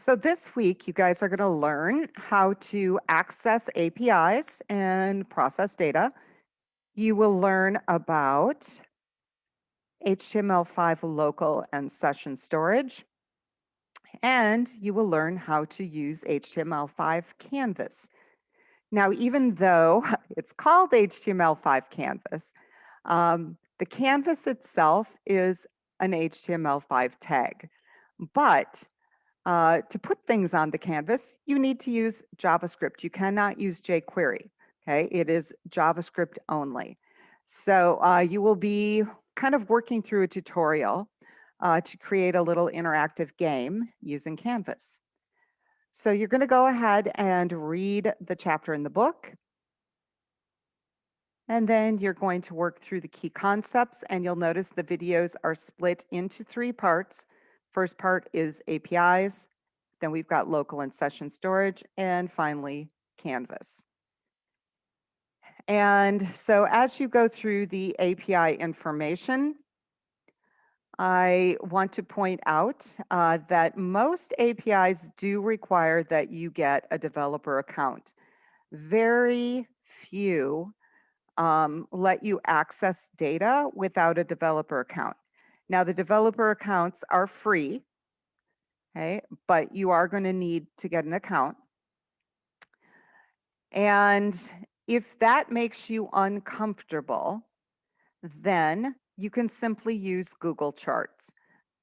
So this week, you guys are going to learn how to access APIs and process data. You will learn about HTML5 local and session storage, and you will learn how to use HTML5 Canvas. Now, even though it's called HTML5 Canvas, the canvas itself is an HTML5 tag, but to put things on the canvas, you need to use JavaScript. You cannot use jQuery. Okay, it is JavaScript only. So you will be kind of working through a tutorial to create a little interactive game using Canvas. So you're going to go ahead and read the chapter in the book. And then you're going to work through the key concepts, and you'll notice the videos are split into 3 parts. First part is APIs, then we've got local and session storage, and finally, Canvas. And so as you go through the API information, I want to point out that most APIs do require that you get a developer account. Very few let you access data without a developer account. Now, the developer accounts are free, okay, but you are going to need to get an account. And if that makes you uncomfortable, then you can simply use Google Charts.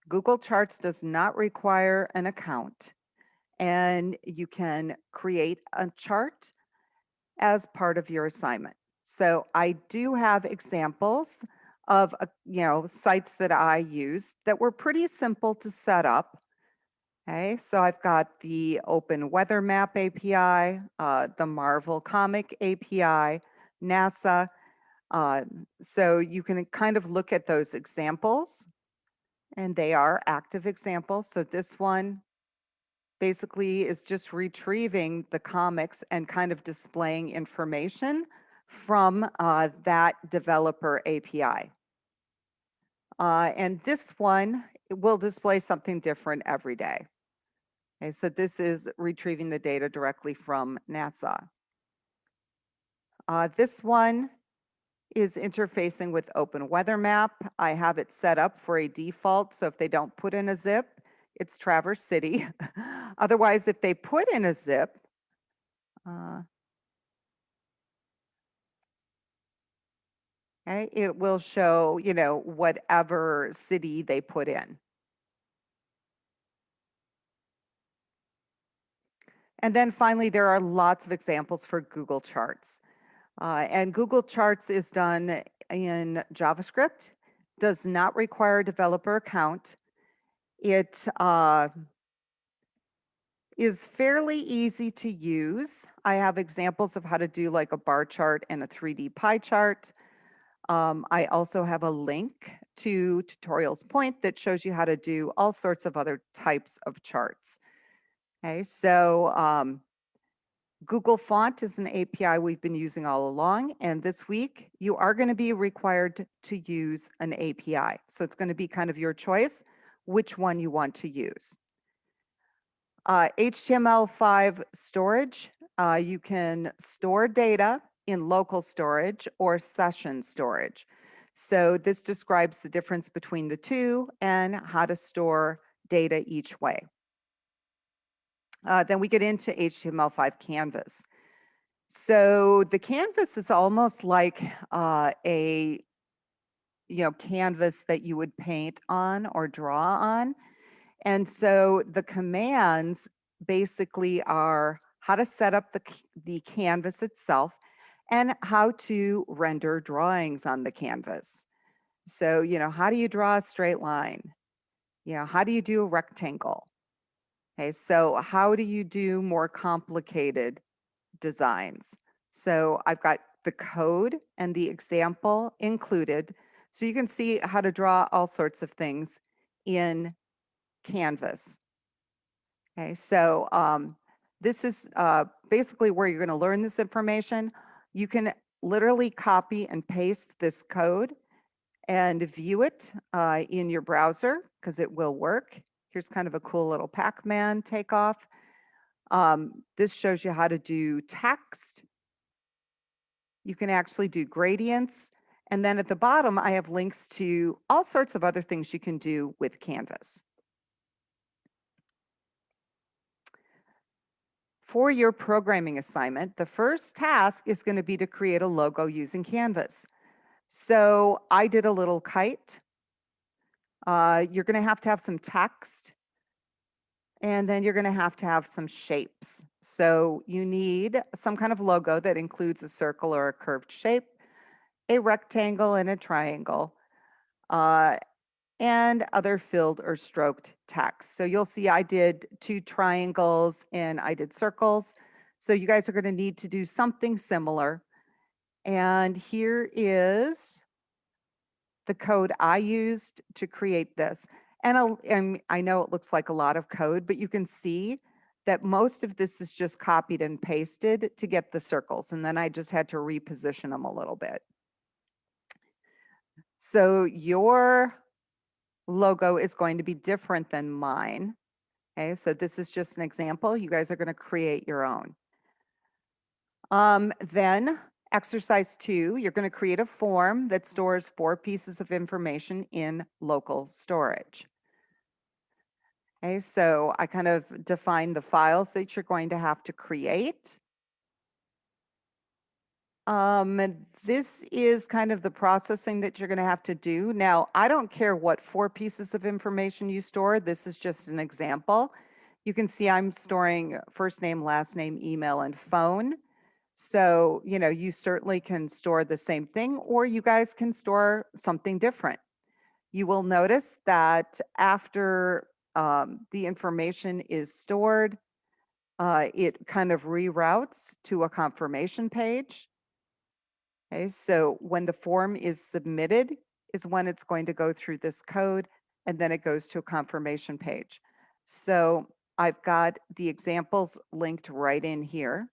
Google Charts does not require an account, and you can create a chart as part of your assignment. So I do have examples of sites that I use that were pretty simple to set up. Okay, so I've got the Open Weather Map API, the Marvel Comic API, NASA. So you can kind of look at those examples, and they are active examples. So this one basically is just retrieving the comics and kind of displaying information from that developer API. And this one will display something different every day. Okay, so this is retrieving the data directly from NASA. This one is interfacing with Open Weather Map. I have it set up for a default, so if they don't put in a zip, it's Traverse City. Otherwise, if they put in a zip, okay, it will show, whatever city they put in. And then finally, there are lots of examples for Google Charts. And Google Charts is done in JavaScript, does not require a developer account. It is fairly easy to use. I have examples of how to do like a bar chart and a 3D pie chart. I also have a link to Tutorials Point that shows you how to do all sorts of other types of charts. Okay, so Google Font is an API we've been using all along, and this week you are going to be required to use an API. So it's going to be kind of your choice which one you want to use. HTML5 storage, you can store data in local storage or session storage. So this describes the difference between the two and how to store data each way. Then we get into HTML5 Canvas. So the canvas is almost like a canvas that you would paint on or draw on. And so the commands basically are how to set up the canvas itself and how to render drawings on the canvas. So, how do you draw a straight line? How do you do a rectangle? Okay, so how do you do more complicated designs? So I've got the code and the example included. So you can see how to draw all sorts of things in Canvas. Okay, so this is basically where you're going to learn this information. You can literally copy and paste this code and view it in your browser because it will work. Here's kind of a cool little Pac-Man takeoff. This shows you how to do text. You can actually do gradients. And then at the bottom, I have links to all sorts of other things you can do with Canvas. For your programming assignment, the first task is going to be to create a logo using Canvas. So I did a little kite. You're going to have some text. And then you're going to have some shapes. So you need some kind of logo that includes a circle or a curved shape, a rectangle and a triangle, and other filled or stroked text. So you'll see I did 2 triangles and I did circles. So you guys are going to need to do something similar. And here is the code I used to create this. And I know it looks like a lot of code, but you can see that most of this is just copied and pasted to get the circles. And then I just had to reposition them a little bit. So your logo is going to be different than mine. Okay, so this is just an example. You guys are going to create your own. Then exercise 2, you're going to create a form that stores 4 pieces of information in local storage. Okay, so I kind of define the files that you're going to have to create. This is kind of the processing that you're going to have to do. Now, I don't care what 4 pieces of information you store. This is just an example. You can see I'm storing first name, last name, email, and phone. So, you certainly can store the same thing, or you guys can store something different. You will notice that after the information is stored, it kind of reroutes to a confirmation page. Okay, so when the form is submitted is when it's going to go through this code, and then it goes to a confirmation page. So I've got the examples linked right in here.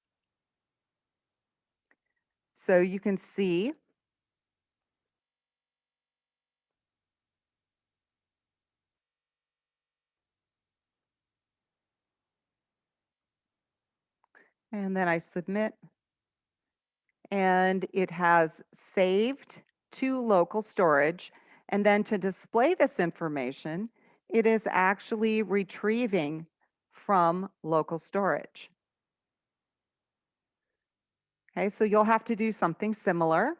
So you can see and then I submit, and it has saved to local storage. And then to display this information, it is actually retrieving from local storage. Okay, so you'll have to do something similar.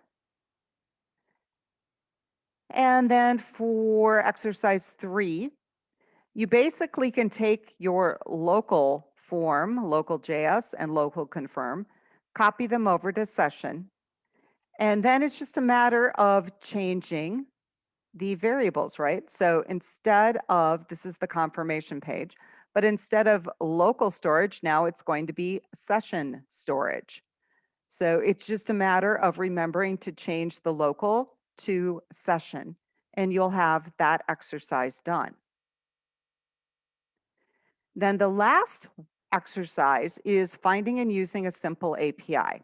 And then for exercise 3, you basically can take your local form, local JS and local confirm, copy them over to session, and then it's just a matter of changing the variables, right? So instead of, this is the confirmation page, but instead of local storage, now it's going to be session storage. So it's just a matter of remembering to change the local to session, and you'll have that exercise done. Then the last exercise is finding and using a simple API.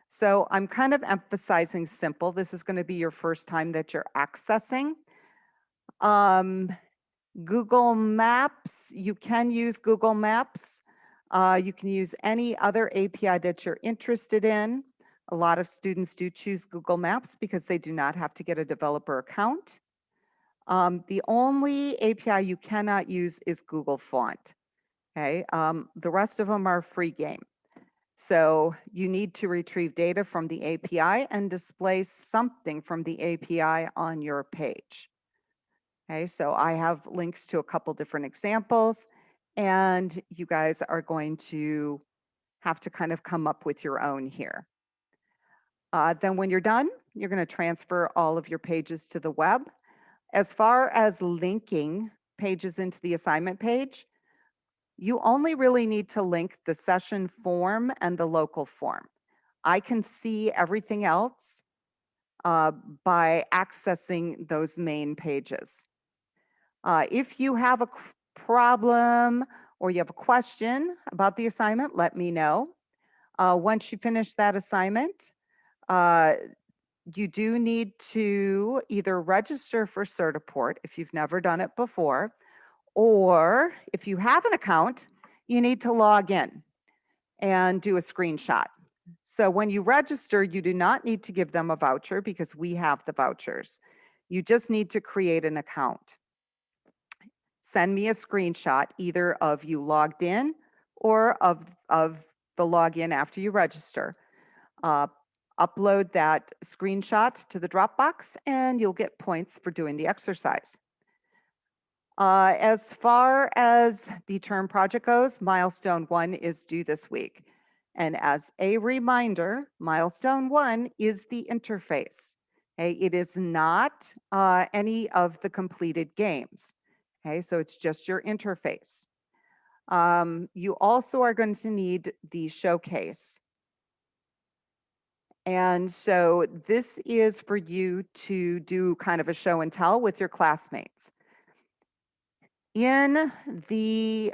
So I'm kind of emphasizing simple. This is going to be your first time that you're accessing. Google Maps, you can use Google Maps. You can use any other API that you're interested in. A lot of students do choose Google Maps because they do not have to get a developer account. The only API you cannot use is Google Font. Okay, the rest of them are free game. So you need to retrieve data from the API and display something from the API on your page. Okay, so I have links to a couple different examples, and you guys are going to have to kind of come up with your own here. Then when you're done, you're going to transfer all of your pages to the web. As far as linking pages into the assignment page, you only really need to link the session form and the local form. I can see everything else by accessing those main pages. If you have a problem or you have a question about the assignment, let me know. Once you finish that assignment, you do need to either register for Certiport if you've never done it before, Or if you have an account, you need to log in and do a screenshot. So when you register, you do not need to give them a voucher because we have the vouchers. You just need to create an account. Send me a screenshot either of you logged in or of the login after you register. Upload that screenshot to the Dropbox and you'll get points for doing the exercise. As far as the term project goes, milestone 1 is due this week. And as a reminder, milestone 1 is the interface. Okay, it is not any of the completed games. Okay, so it's just your interface. You also are going to need the showcase. And so this is for you to do kind of a show and tell with your classmates. In the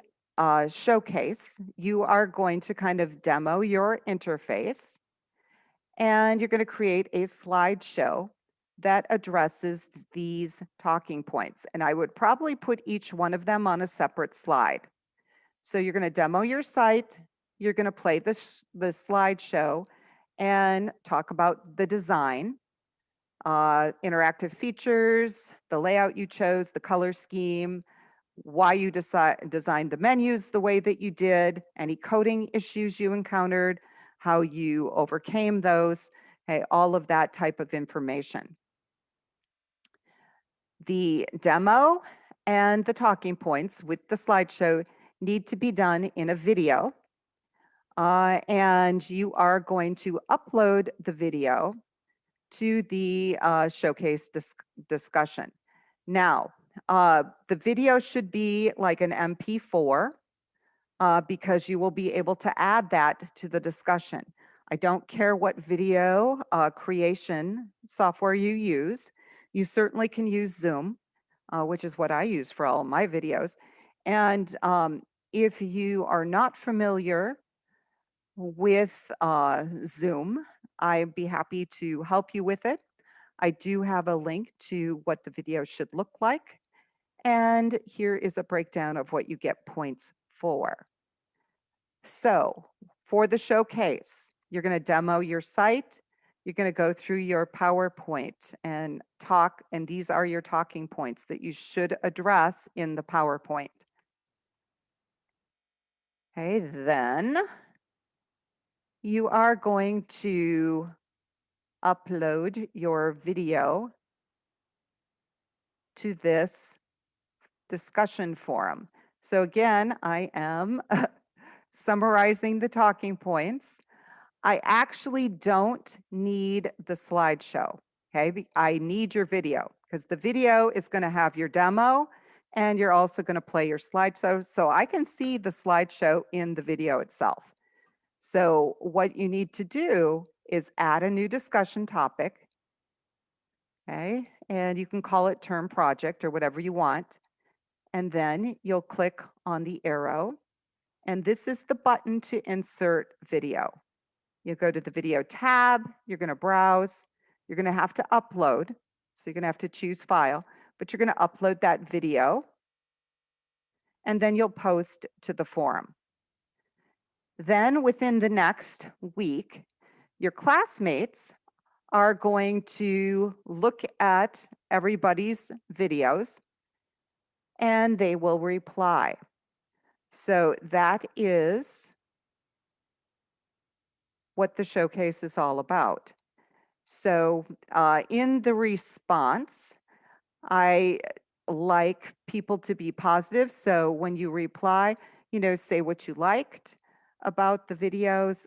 showcase, you are going to kind of demo your interface and you're going to create a slideshow that addresses these talking points. And I would probably put each one of them on a separate slide. So you're going to demo your site, you're going to play the slideshow and talk about the design, interactive features, the layout you chose, the color scheme, why you designed the menus the way that you did, any coding issues you encountered, how you overcame those, okay, all of that type of information. The demo and the talking points with the slideshow need to be done in a video. And you are going to upload the video to the showcase discussion. Now, the video should be like an MP4 because you will be able to add that to the discussion. I don't care what video creation software you use. You certainly can use Zoom, which is what I use for all of my videos. And if you are not familiar with Zoom, I'd be happy to help you with it. I do have a link to what the video should look like. And here is a breakdown of what you get points for. So for the showcase, you're going to demo your site. You're going to go through your PowerPoint and talk, and these are your talking points that you should address in the PowerPoint. Okay, then you are going to upload your video to this discussion forum. So again, I am summarizing the talking points. I actually don't need the slideshow, okay? I need your video because the video is going to have your demo and you're also going to play your slideshow. So I can see the slideshow in the video itself. So what you need to do is add a new discussion topic, okay? And you can call it term project or whatever you want. And then you'll click on the arrow. And this is the button to insert video. You go to the video tab, you're going to browse, you're going to have to upload. So you're going to have to choose file, but you're going to upload that video. And then you'll post to the forum. Then within the next week, your classmates are going to look at everybody's videos and they will reply. So that is what the showcase is all about. So in the response, I like people to be positive. So when you reply, say what you liked about the videos.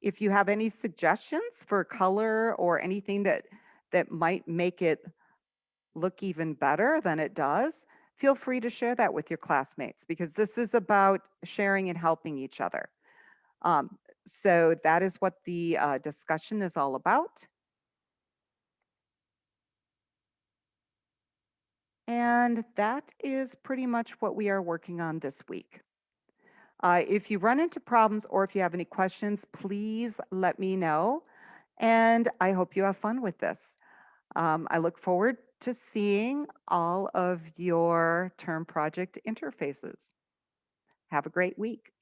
If you have any suggestions for color or anything that might make it look even better than it does, feel free to share that with your classmates because this is about sharing and helping each other. So that is what the discussion is all about. And that is pretty much what we are working on this week. If you run into problems or if you have any questions, please let me know. And I hope you have fun with this. I look forward to seeing all of your term project interfaces. Have a great week.